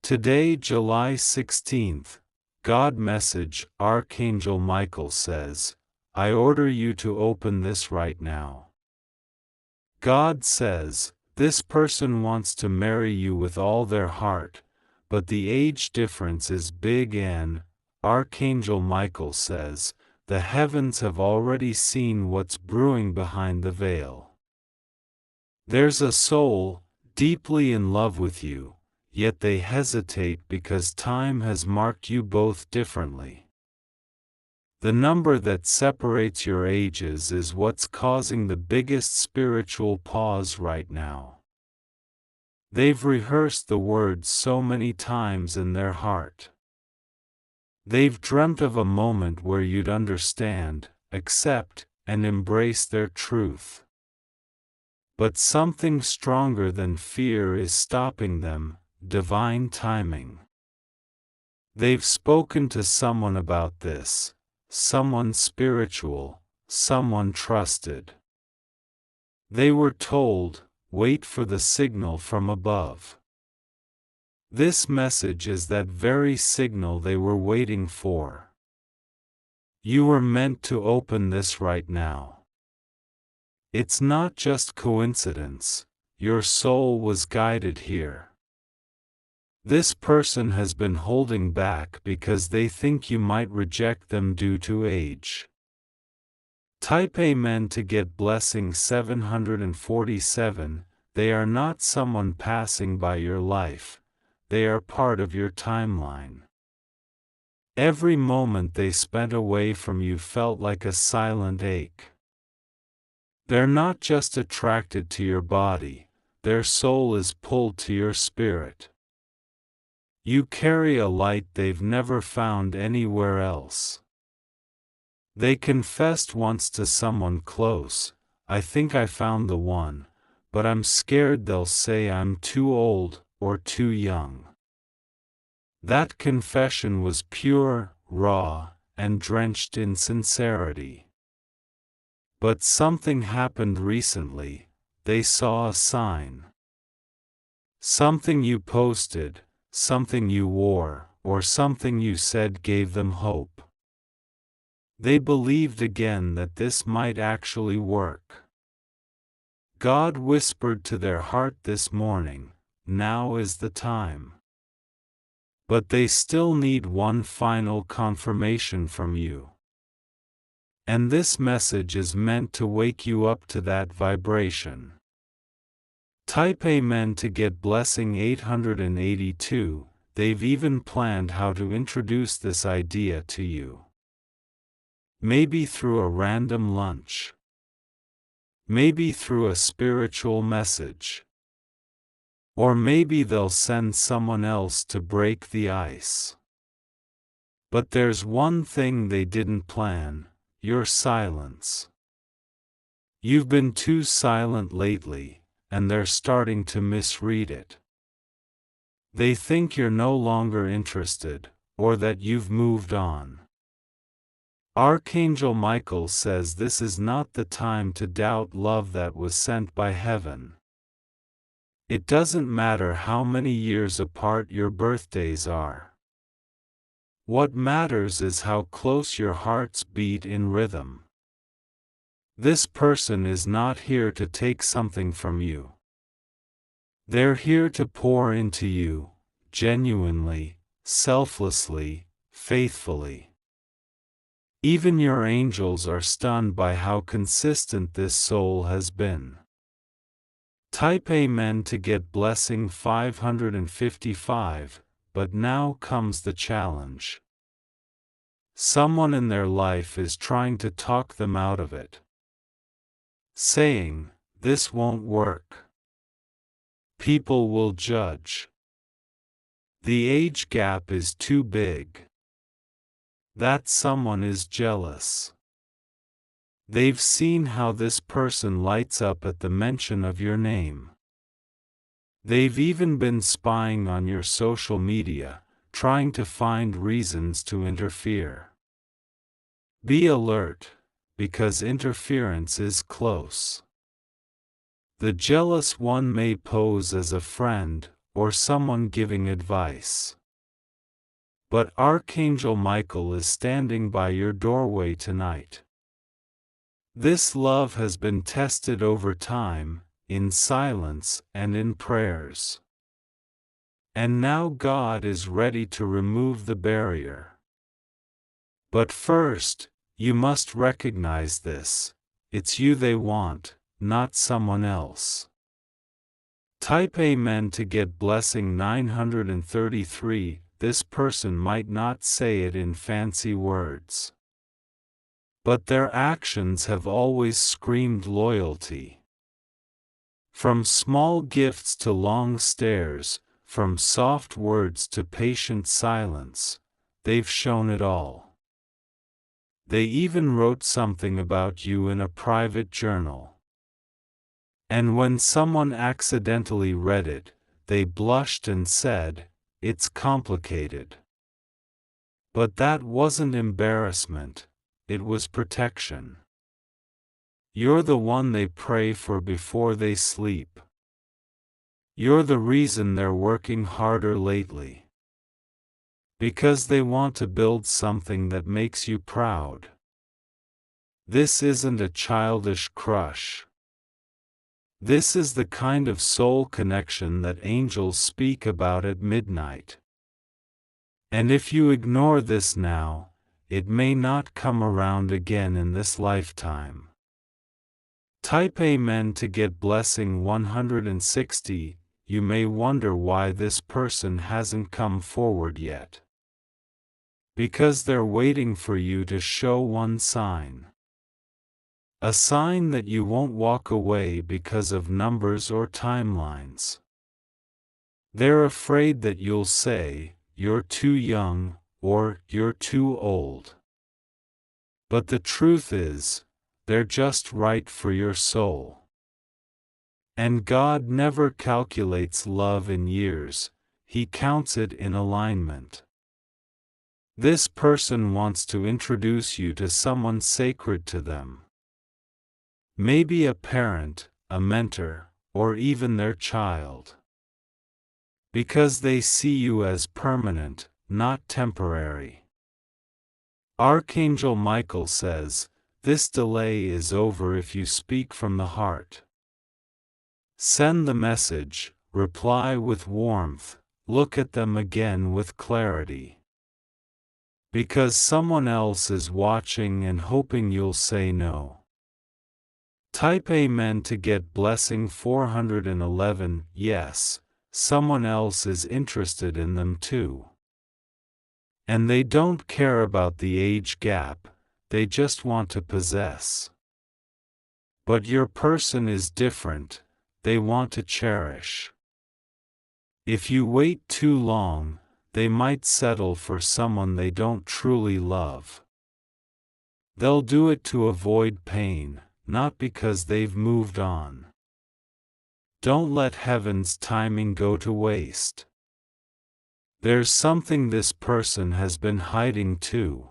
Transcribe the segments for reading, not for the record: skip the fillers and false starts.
Today, July 16th, God message Archangel Michael says, I order you to open this right now. God says, this person wants to marry you with all their heart, but the age difference is big and, Archangel Michael says, the heavens have already seen what's brewing behind the veil. There's a soul, deeply in love with you, yet they hesitate because time has marked you both differently. The number that separates your ages is what's causing the biggest spiritual pause right now. They've rehearsed the words so many times in their heart. They've dreamt of a moment where you'd understand, accept, and embrace their truth. But something stronger than fear is stopping them, divine timing. They've spoken to someone about this, someone spiritual, someone trusted. They were told, wait for the signal from above. This message is that very signal they were waiting for. You were meant to open this right now. It's not just coincidence, your soul was guided here. This person has been holding back because they think you might reject them due to age. Type Amen to get blessing 747. They are not someone passing by your life, they are part of your timeline. Every moment they spent away from you felt like a silent ache. They're not just attracted to your body, their soul is pulled to your spirit. You carry a light they've never found anywhere else. They confessed once to someone close, I think I found the one, but I'm scared they'll say I'm too old or too young. That confession was pure, raw, and drenched in sincerity. But something happened recently, they saw a sign. Something you posted, something you wore, or something you said gave them hope. They believed again that this might actually work. God whispered to their heart this morning, now is the time. But they still need one final confirmation from you. And this message is meant to wake you up to that vibration. Type Amen to get blessing 882. They've even planned how to introduce this idea to you. Maybe through a random lunch. Maybe through a spiritual message. Or maybe they'll send someone else to break the ice. But there's one thing they didn't plan. Your silence. You've been too silent lately, and they're starting to misread it. They think you're no longer interested, or that you've moved on. Archangel Michael says this is not the time to doubt love that was sent by heaven. It doesn't matter how many years apart your birthdays are. What matters is how close your hearts beat in rhythm. This person is not here to take something from you. They're here to pour into you, genuinely, selflessly, faithfully. Even your angels are stunned by how consistent this soul has been. Type Amen to get blessing 555. But now comes the challenge. Someone in their life is trying to talk them out of it. Saying, this won't work. People will judge. The age gap is too big. That someone is jealous. They've seen how this person lights up at the mention of your name. They've even been spying on your social media, trying to find reasons to interfere. Be alert, because interference is close. The jealous one may pose as a friend, or someone giving advice. But Archangel Michael is standing by your doorway tonight. This love has been tested over time, in silence and in prayers. And now God is ready to remove the barrier. But first, you must recognize this: it's you they want, not someone else. Type Amen to get blessing 933. This person might not say it in fancy words, but their actions have always screamed loyalty. From small gifts to long stares, from soft words to patient silence, they've shown it all. They even wrote something about you in a private journal. And when someone accidentally read it, they blushed and said, "It's complicated." But that wasn't embarrassment, it was protection. You're the one they pray for before they sleep. You're the reason they're working harder lately. Because they want to build something that makes you proud. This isn't a childish crush. This is the kind of soul connection that angels speak about at midnight. And if you ignore this now, it may not come around again in this lifetime. Type Amen to get blessing 160. You may wonder why this person hasn't come forward yet. Because they're waiting for you to show one sign. A sign that you won't walk away because of numbers or timelines. They're afraid that you'll say, "You're too young," or "You're too old." But the truth is, they're just right for your soul. And God never calculates love in years, He counts it in alignment. This person wants to introduce you to someone sacred to them. Maybe a parent, a mentor, or even their child. Because they see you as permanent, not temporary. Archangel Michael says, this delay is over if you speak from the heart. Send the message, reply with warmth, look at them again with clarity. Because someone else is watching and hoping you'll say no. Type Amen to get blessing 411. Yes, someone else is interested in them too. And they don't care about the age gap, they just want to possess. But your person is different, they want to cherish. If you wait too long, they might settle for someone they don't truly love. They'll do it to avoid pain, not because they've moved on. Don't let heaven's timing go to waste. There's something this person has been hiding too.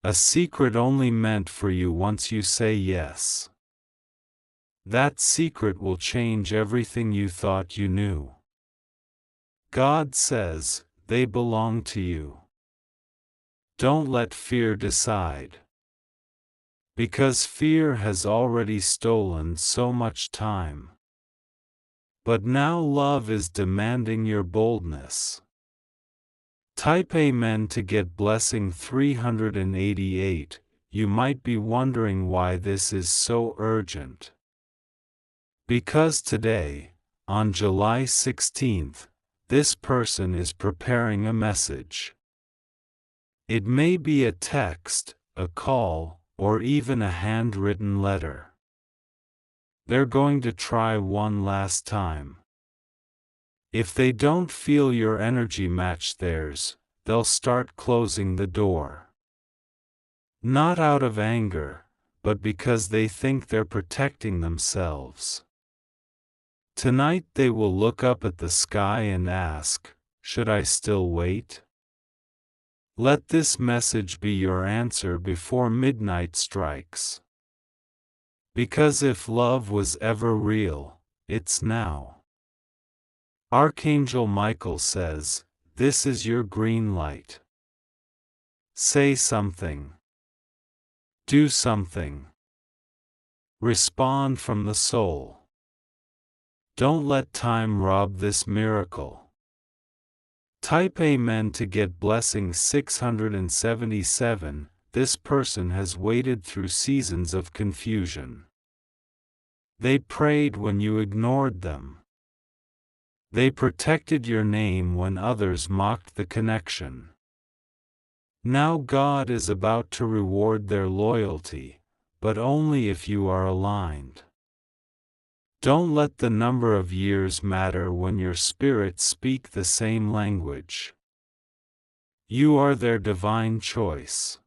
A secret only meant for you once you say yes. That secret will change everything you thought you knew. God says, they belong to you. Don't let fear decide. Because fear has already stolen so much time. But now love is demanding your boldness. Type Amen to get blessing 388. You might be wondering why this is so urgent. Because today, on July 16th, this person is preparing a message. It may be a text, a call, or even a handwritten letter. They're going to try one last time. If they don't feel your energy match theirs, they'll start closing the door. Not out of anger, but because they think they're protecting themselves. Tonight they will look up at the sky and ask, should I still wait? Let this message be your answer before midnight strikes. Because if love was ever real, it's now. Archangel Michael says, "This is your green light." Say something. Do something. Respond from the soul. Don't let time rob this miracle. Type Amen to get blessing 677. This person has waited through seasons of confusion. They prayed when you ignored them. They protected your name when others mocked the connection. Now God is about to reward their loyalty, but only if you are aligned. Don't let the number of years matter when your spirits speak the same language. You are their divine choice.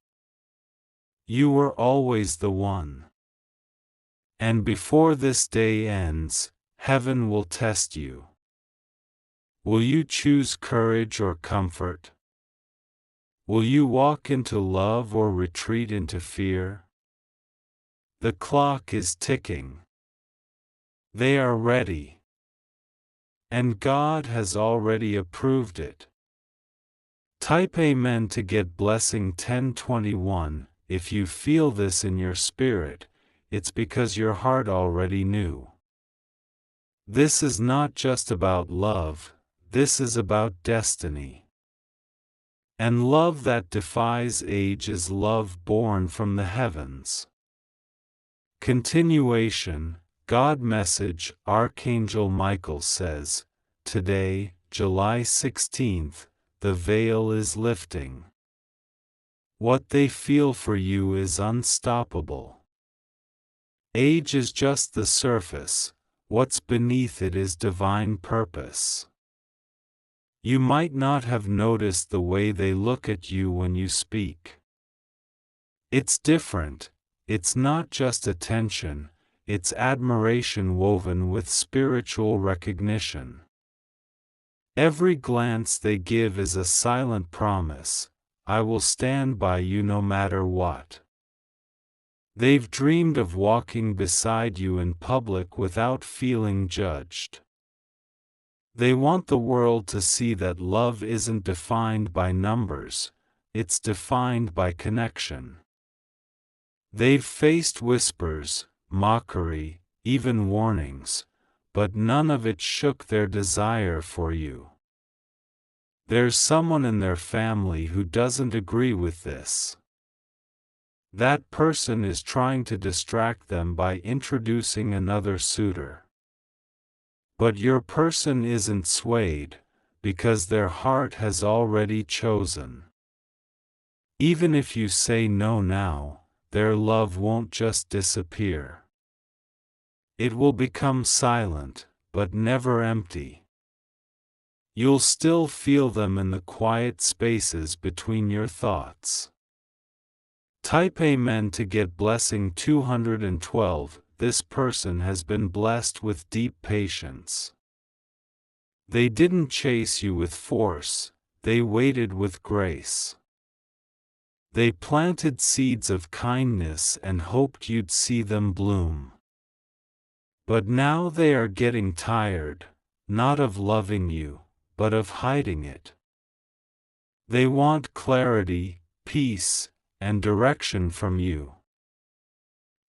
You were always the one. And before this day ends, heaven will test you. Will you choose courage or comfort? Will you walk into love or retreat into fear? The clock is ticking. They are ready. And God has already approved it. Type Amen to get blessing 1021. If you feel this in your spirit, it's because your heart already knew. This is not just about love, this is about destiny. And love that defies age is love born from the heavens. Continuation. God message. Archangel Michael says, today, July 16th, the veil is lifting. What they feel for you is unstoppable. Age is just the surface, what's beneath it is divine purpose. You might not have noticed the way they look at you when you speak. It's different, it's not just attention, it's admiration woven with spiritual recognition. Every glance they give is a silent promise, I will stand by you no matter what. They've dreamed of walking beside you in public without feeling judged. They want the world to see that love isn't defined by numbers, it's defined by connection. They've faced whispers, mockery, even warnings, but none of it shook their desire for you. There's someone in their family who doesn't agree with this. That person is trying to distract them by introducing another suitor. But your person isn't swayed, because their heart has already chosen. Even if you say no now, their love won't just disappear. It will become silent, but never empty. You'll still feel them in the quiet spaces between your thoughts. Type Amen to get blessing 212. This person has been blessed with deep patience. They didn't chase you with force, they waited with grace. They planted seeds of kindness and hoped you'd see them bloom. But now they are getting tired, not of loving you, but of hiding it. They want clarity, peace, and direction from you.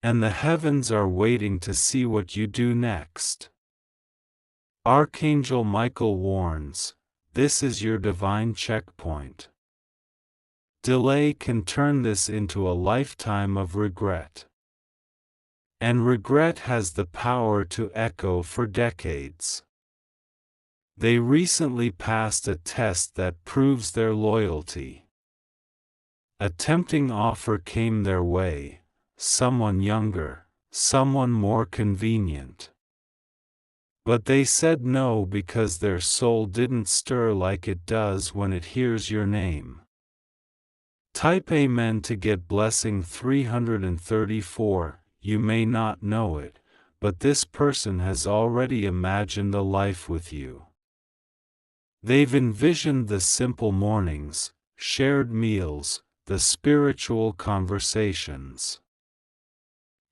And the heavens are waiting to see what you do next. Archangel Michael warns, this is your divine checkpoint. Delay can turn this into a lifetime of regret. And regret has the power to echo for decades. They recently passed a test that proves their loyalty. A tempting offer came their way. Someone younger, someone more convenient. But they said no because their soul didn't stir like it does when it hears your name. Type Amen to get blessing 334. You may not know it, but this person has already imagined a life with you. They've envisioned the simple mornings, shared meals, the spiritual conversations.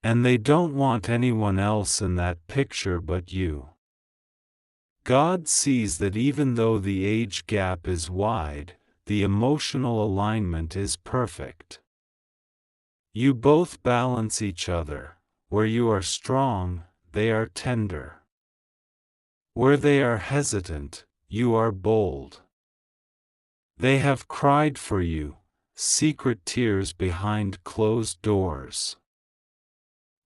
And they don't want anyone else in that picture but you. God sees that even though the age gap is wide, the emotional alignment is perfect. You both balance each other. Where you are strong, they are tender. Where they are hesitant, you are bold. They have cried for you, secret tears behind closed doors.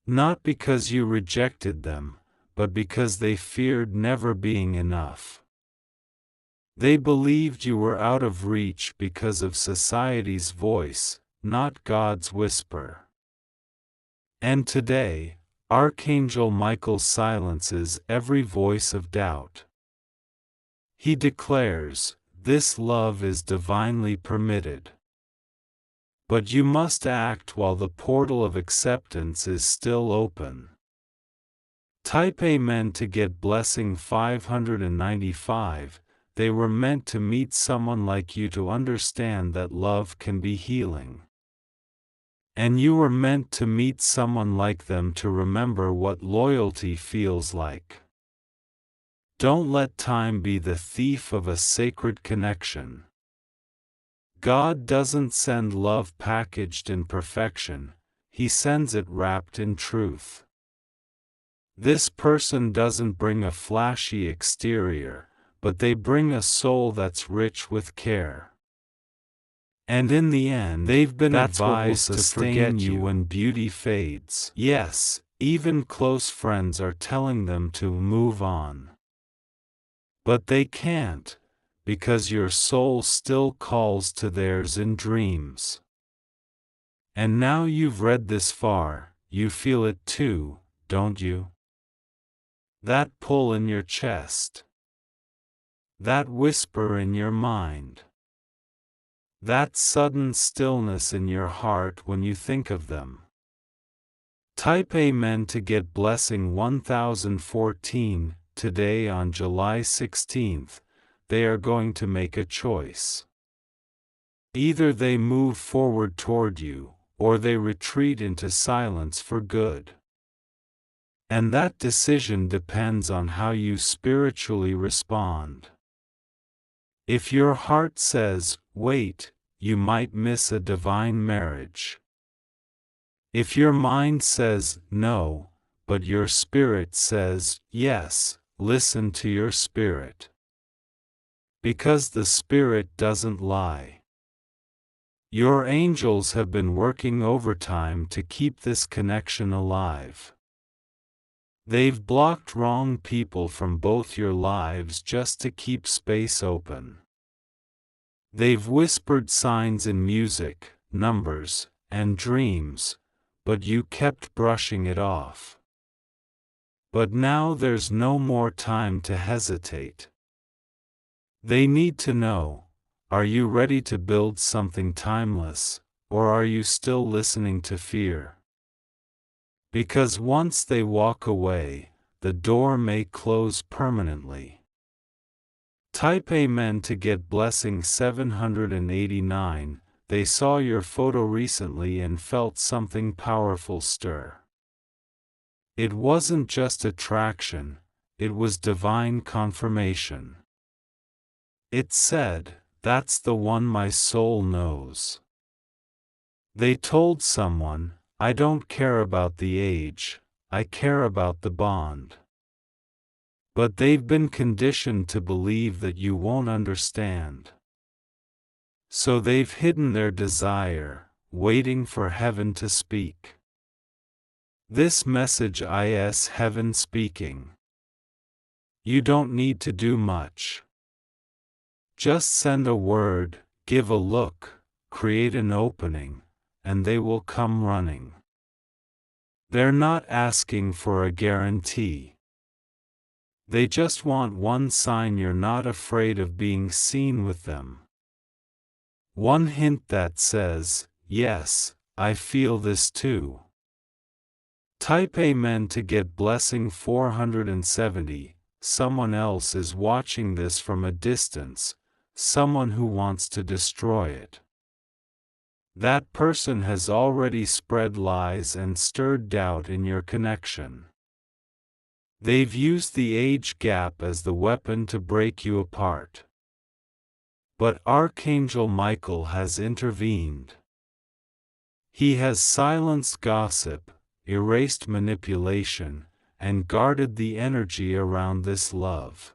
Not because you rejected them, but because they feared never being enough. They believed you were out of reach because of society's voice, not God's whisper. And today, Archangel Michael silences every voice of doubt. He declares, "This love is divinely permitted." But you must act while the portal of acceptance is still open. Type Amen to get blessing 595. They were meant to meet someone like you to understand that love can be healing. And you were meant to meet someone like them to remember what loyalty feels like. Don't let time be the thief of a sacred connection. God doesn't send love packaged in perfection, He sends it wrapped in truth. This person doesn't bring a flashy exterior, but they bring a soul that's rich with care. And in the end, they've been advised to forget you when beauty fades. Yes, even close friends are telling them to move on. But they can't, because your soul still calls to theirs in dreams. And now you've read this far, you feel it too, don't you? That pull in your chest. That whisper in your mind. That sudden stillness in your heart when you think of them. Type Amen to get blessing 1014. Today on July 16th, they are going to make a choice. Either they move forward toward you, or they retreat into silence for good. And that decision depends on how you spiritually respond. If your heart says, wait, you might miss a divine marriage. If your mind says, no, but your spirit says, yes, listen to your spirit. Because the spirit doesn't lie. Your angels have been working overtime to keep this connection alive. They've blocked wrong people from both your lives just to keep space open. They've whispered signs in music, numbers, and dreams, but you kept brushing it off. But now there's no more time to hesitate. They need to know, are you ready to build something timeless, or are you still listening to fear? Because once they walk away, the door may close permanently. Type Amen to get blessing 789. They saw your photo recently and felt something powerful stir. It wasn't just attraction, it was divine confirmation. It said, "That's the one my soul knows." They told someone, "I don't care about the age, I care about the bond." But they've been conditioned to believe that you won't understand. So they've hidden their desire, waiting for heaven to speak. This message is heaven speaking. You don't need to do much. Just send a word, give a look, create an opening, and they will come running. They're not asking for a guarantee. They just want one sign you're not afraid of being seen with them. One hint that says, yes, I feel this too. Type Amen to get blessing 470. Someone else is watching this from a distance, someone who wants to destroy it. That person has already spread lies and stirred doubt in your connection. They've used the age gap as the weapon to break you apart. But Archangel Michael has intervened. He has silenced gossip, erased manipulation, and guarded the energy around this love.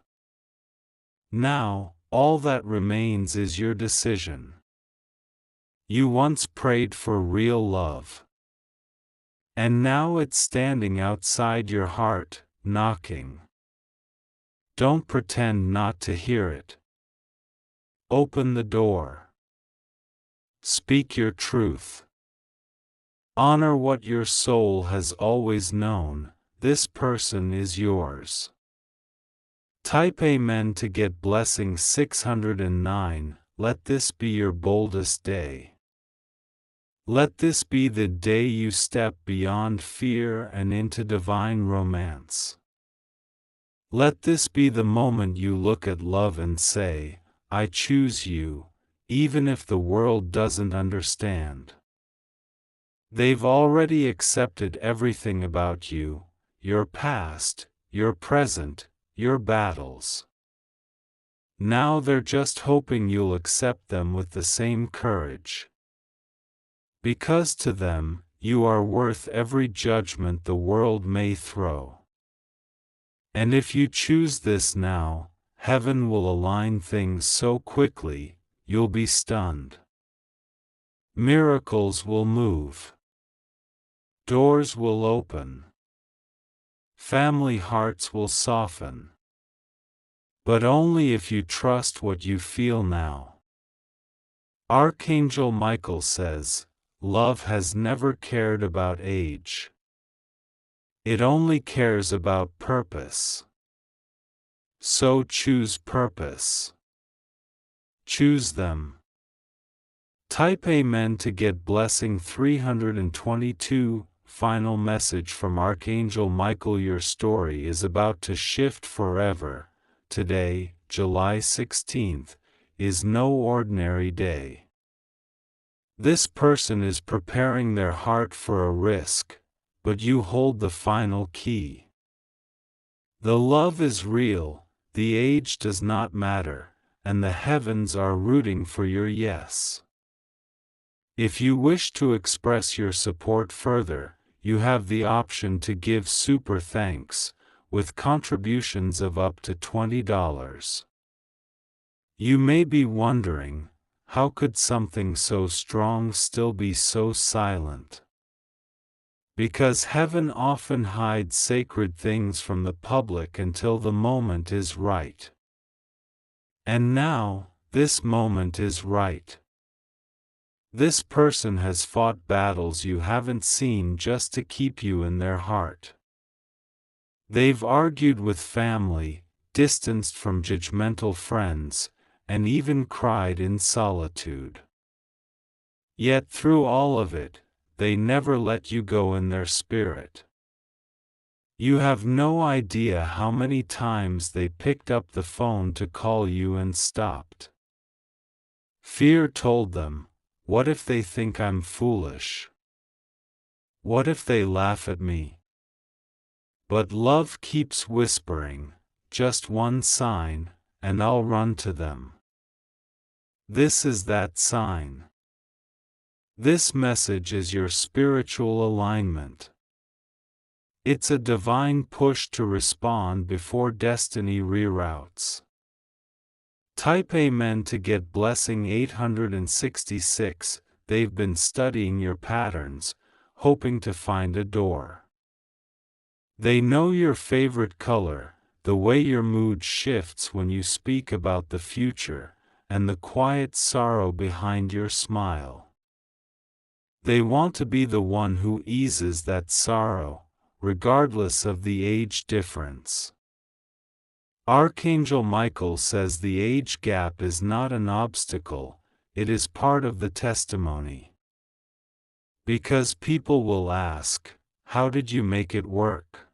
Now, all that remains is your decision. You once prayed for real love. And now it's standing outside your heart, knocking. Don't pretend not to hear it. Open the door. Speak your truth. Honor what your soul has always known. This person is yours. Type Amen to get blessing 609. Let this be your boldest day. Let this be the day you step beyond fear and into divine romance. Let this be the moment you look at love and say, I choose you, even if the world doesn't understand. They've already accepted everything about you, your past, your present, your battles. Now they're just hoping you'll accept them with the same courage. Because to them, you are worth every judgment the world may throw. And if you choose this now, heaven will align things so quickly, you'll be stunned. Miracles will move. Doors will open. Family hearts will soften. But only if you trust what you feel now. Archangel Michael says, love has never cared about age. It only cares about purpose. So choose purpose. Choose them. Type Amen to get blessing 322. Final message from Archangel Michael. Your story is about to shift forever. Today, July 16th, is no ordinary day. This person is preparing their heart for a risk, but you hold the final key. The love is real, the age does not matter, and the heavens are rooting for your yes. If you wish to express your support further, you have the option to give super thanks, with contributions of up to $20. You may be wondering, how could something so strong still be so silent? Because heaven often hides sacred things from the public until the moment is right. And now, this moment is right. This person has fought battles you haven't seen just to keep you in their heart. They've argued with family, distanced from judgmental friends, and even cried in solitude. Yet through all of it, they never let you go in their spirit. You have no idea how many times they picked up the phone to call you and stopped. Fear told them, what if they think I'm foolish? What if they laugh at me? But love keeps whispering, just one sign, and I'll run to them. This is that sign. This message is your spiritual alignment. It's a divine push to respond before destiny reroutes. Type Amen to get blessing 866. They've been studying your patterns, hoping to find a door. They know your favorite color, the way your mood shifts when you speak about the future, and the quiet sorrow behind your smile. They want to be the one who eases that sorrow, regardless of the age difference. Archangel Michael says the age gap is not an obstacle, it is part of the testimony. Because people will ask, how did you make it work?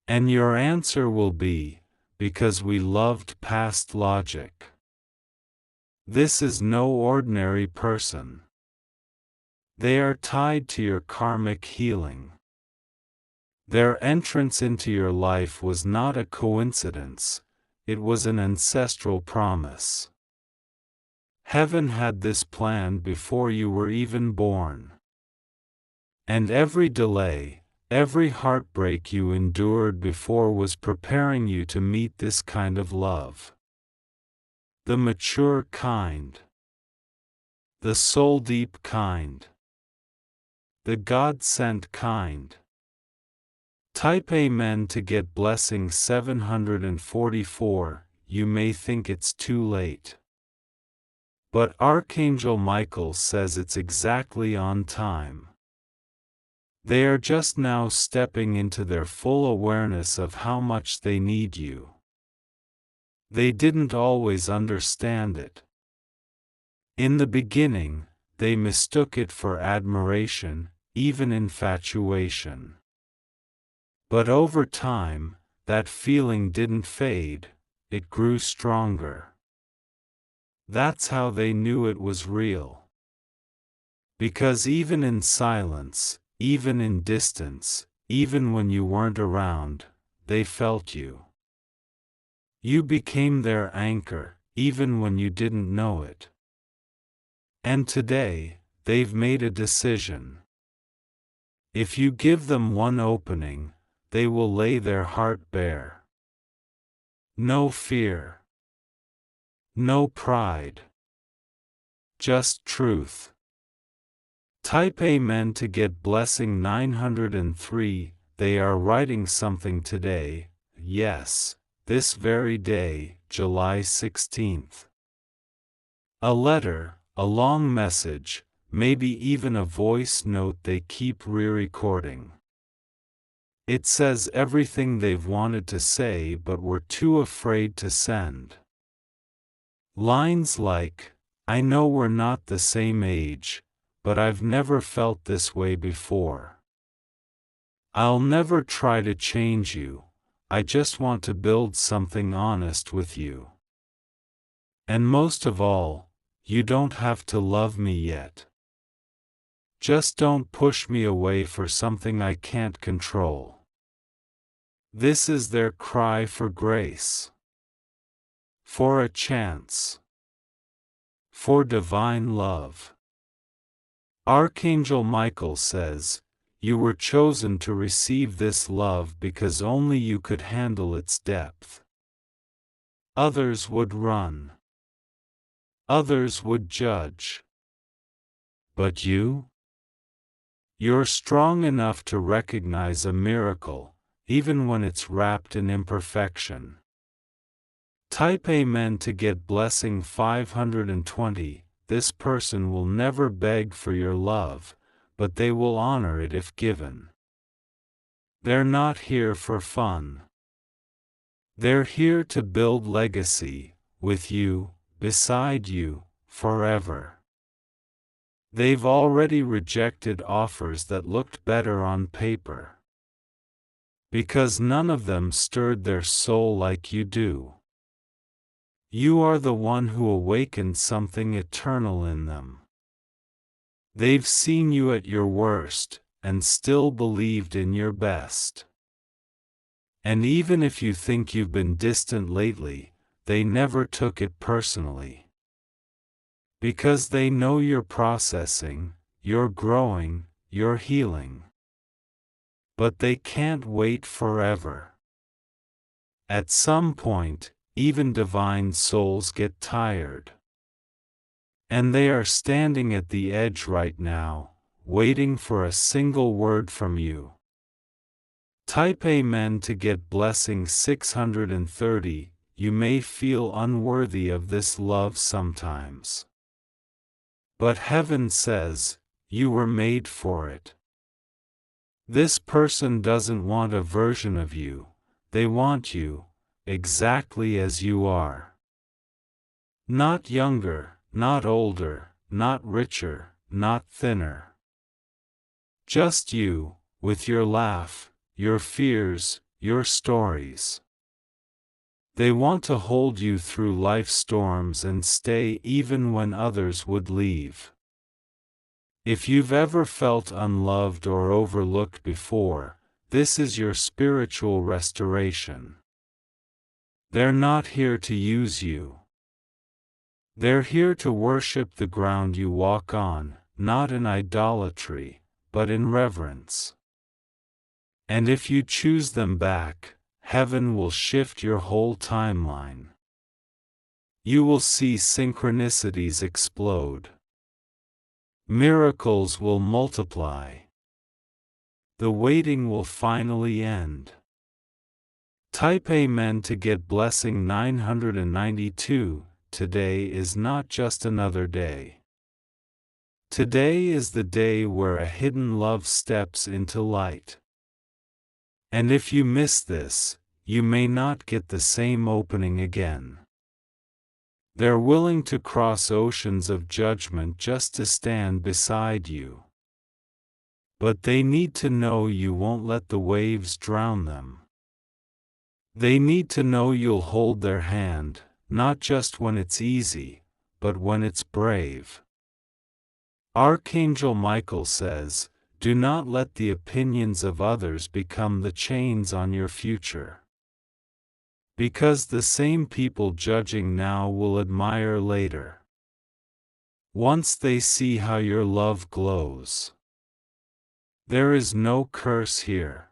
And your answer will be, because we loved past logic. This is no ordinary person. They are tied to your karmic healing. Their entrance into your life was not a coincidence, it was an ancestral promise. Heaven had this planned before you were even born. And every delay, every heartbreak you endured before was preparing you to meet this kind of love. The mature kind. The soul-deep kind. The God-sent kind. Type Amen to get blessing 744. You may think it's too late. But Archangel Michael says it's exactly on time. They are just now stepping into their full awareness of how much they need you. They didn't always understand it. In the beginning, they mistook it for admiration, even infatuation. But over time, that feeling didn't fade, it grew stronger. That's how they knew it was real. Because even in silence, even in distance, even when you weren't around, they felt you. You became their anchor, even when you didn't know it. And today, they've made a decision. If you give them one opening, they will lay their heart bare. No fear. No pride. Just truth. Type Amen to get blessing 903. They are writing something today, yes, this very day, July 16th. A letter, a long message, maybe even a voice note they keep re-recording. It says everything they've wanted to say but were too afraid to send. Lines like, I know we're not the same age, but I've never felt this way before. I'll never try to change you, I just want to build something honest with you. And most of all, you don't have to love me yet. Just don't push me away for something I can't control. This is their cry for grace. For a chance. For divine love. Archangel Michael says, you were chosen to receive this love because only you could handle its depth. Others would run. Others would judge. But you? You're strong enough to recognize a miracle, even when it's wrapped in imperfection. Type Amen to get blessing 520. This person will never beg for your love, but they will honor it if given. They're not here for fun. They're here to build legacy, with you, beside you, forever. They've already rejected offers that looked better on paper. Because none of them stirred their soul like you do. You are the one who awakened something eternal in them. They've seen you at your worst, and still believed in your best. And even if you think you've been distant lately, they never took it personally. Because they know you're processing, you're growing, you're healing. But they can't wait forever. At some point, even divine souls get tired. And they are standing at the edge right now, waiting for a single word from you. Type Amen to get blessing 630. You may feel unworthy of this love sometimes. But heaven says, you were made for it. This person doesn't want a version of you, they want you, exactly as you are. Not younger, not older, not richer, not thinner. Just you, with your laugh, your fears, your stories. They want to hold you through life's storms and stay even when others would leave. If you've ever felt unloved or overlooked before, this is your spiritual restoration. They're not here to use you. They're here to worship the ground you walk on, not in idolatry, but in reverence. And if you choose them back, heaven will shift your whole timeline. You will see synchronicities explode. Miracles will multiply. The waiting will finally end. Type Amen to get blessing 992. Today is not just another day. Today is the day where a hidden love steps into light. And if you miss this, you may not get the same opening again. They're willing to cross oceans of judgment just to stand beside you. But they need to know you won't let the waves drown them. They need to know you'll hold their hand, not just when it's easy, but when it's brave. Archangel Michael says, do not let the opinions of others become the chains on your future. Because the same people judging now will admire later. Once they see how your love glows. There is no curse here.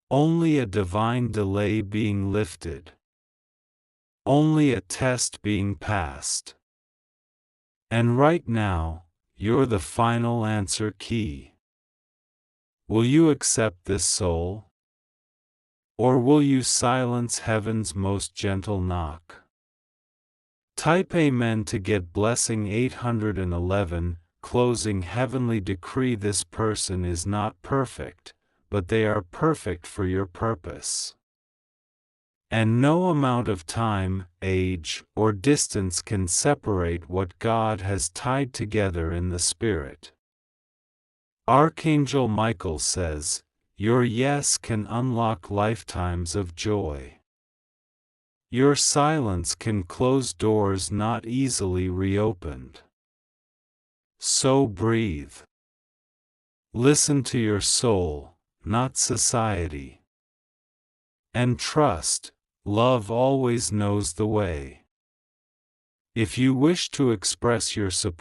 Only a divine delay being lifted. Only a test being passed. And right now, you're the final answer key. Will you accept this soul? Or will you silence heaven's most gentle knock? Type Amen to get blessing 811. Closing heavenly decree. This person is not perfect, but they are perfect for your purpose. And no amount of time, age, or distance can separate what God has tied together in the Spirit. Archangel Michael says, your yes can unlock lifetimes of joy. Your silence can close doors not easily reopened. So breathe. Listen to your soul, not society. And trust, love always knows the way. If you wish to express your support,